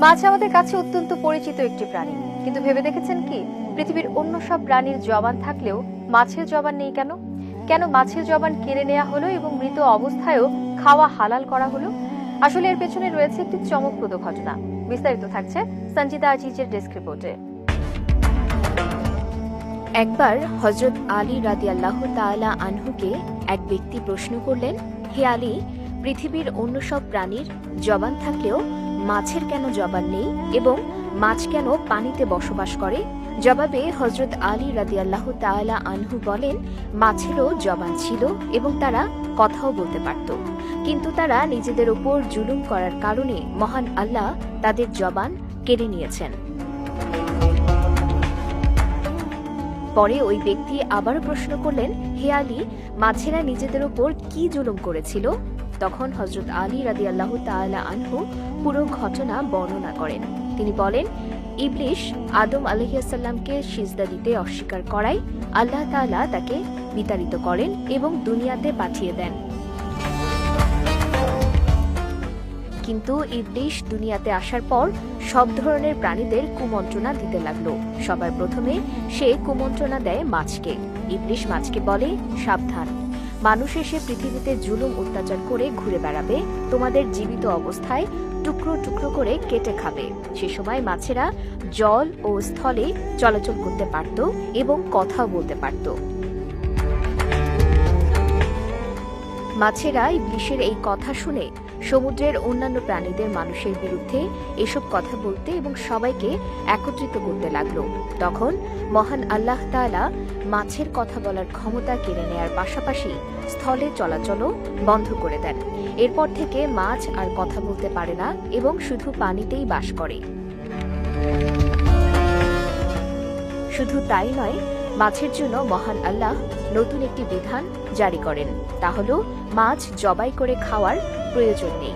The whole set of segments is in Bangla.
মাছ আমাদের কাছে অত্যন্ত পরিচিত একটি প্রাণী, কিন্তু ভেবে দেখেছেন কি পৃথিবীর অন্য সব প্রাণীর জবান থাকলেও মাছের জবান নেই কেন? কেন মাছের জবান কেড়ে নেওয়া হলো এবং মৃত অবস্থায়ও খাওয়া হালাল করা হলো? আসলে এর পেছনে রয়েছে একটি চমকপ্রদ ঘটনা। বিস্তারিত থাকছে সঞ্জিদা আজিজের ডেস্ক রিপোর্টে। একবার হযরত আলী রাদিয়াল্লাহু তাআলা আনহুকে এক ব্যক্তি প্রশ্ন করলেন, হে আলী, পৃথিবীর অন্য সব প্রাণীর জবান থাকলেও মাছের কেন জবান নেই এবং মাছ কেন পানিতে বসবাস করে? জবাবে হযরত আলী রাদিয়াল্লাহু তাআলা আনহু বলেন, মাছেরও জবান ছিল এবং তারা কথাও বলতে পারত, কিন্তু তারা নিজেদের উপর জুলুম করার কারণে মহান আল্লাহ তাদের জবান কেড়ে নিয়েছেন। পরে ওই ব্যক্তি আবারও প্রশ্ন করলেন, হে আলী, মাছেরা নিজেদের উপর কি জুলুম করেছিল? তখন হযরত আলী রাদিয়াল্লাহু তাআলা আনহু পুরো ঘটনা বর্ণনা করেন। তিনি বলেন, ইবলিশ আদম আলাইহিস সালামকে সিজদা দিতে অস্বীকার করায় আল্লাহ তাআলা তাকে বিতাড়িত করেন এবং দুনিয়াতে পাঠিয়ে দেন। কিন্তু ইবলিশ দুনিয়াতে আসার পর সব ধরনের প্রাণীদের কুমন্ত্রণা দিতে লাগলো। সবার প্রথমে সে কুমন্ত্রণা দেয় মাছকে। ইবলিশ মাছকে বলে, সাবধান, মানুষ এসে পৃথিবীতে জুলুম অত্যাচার করে ঘুরে বেড়াবে, তোমাদের জীবিত অবস্থায় টুকরো টুকরো করে কেটে খাবে। সে সময় মাছেরা জল ও স্থলে চলাচল করতে পারত এবং কথাও বলতে পারত। মাছেরা ইবলিশের এই কথা শুনে সমুদ্রের অন্যান্য প্রাণীদের মানুষের বিরুদ্ধে এসব কথা বলতে এবং সবাইকে একত্রিত করতে লাগলো। তখন মহান আল্লাহ তাআলা মাছের কথা বলার ক্ষমতা কেড়ে নেয়ার পাশাপাশি স্থলে চলাচলও বন্ধ করে দেন। এরপর থেকে মাছ আর কথা বলতে পারে না এবং শুধু পানিতেই বাস করে। শুধু তাই নয়, মাছের জন্য মহান আল্লাহ নতুন একটি বিধান জারি করেন, তা হল মাছ জবাই করে খাওয়ার প্রয়োজন নেই।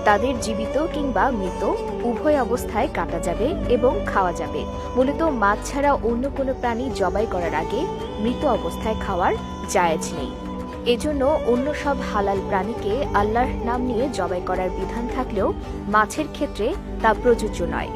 তাদের জীবিত কিংবা মৃত উভয় অবস্থায় কাটা যাবে এবং খাওয়া যাবে। মূলত মাছ ছাড়া অন্য কোনো প্রাণী জবাই করার আগে মৃত অবস্থায় খাওয়ার জায়েজ নেই। এজন্য অন্য সব হালাল প্রাণীকে আল্লাহর নাম নিয়ে জবাই করার বিধান থাকলেও মাছের ক্ষেত্রে তা প্রযোজ্য নয়।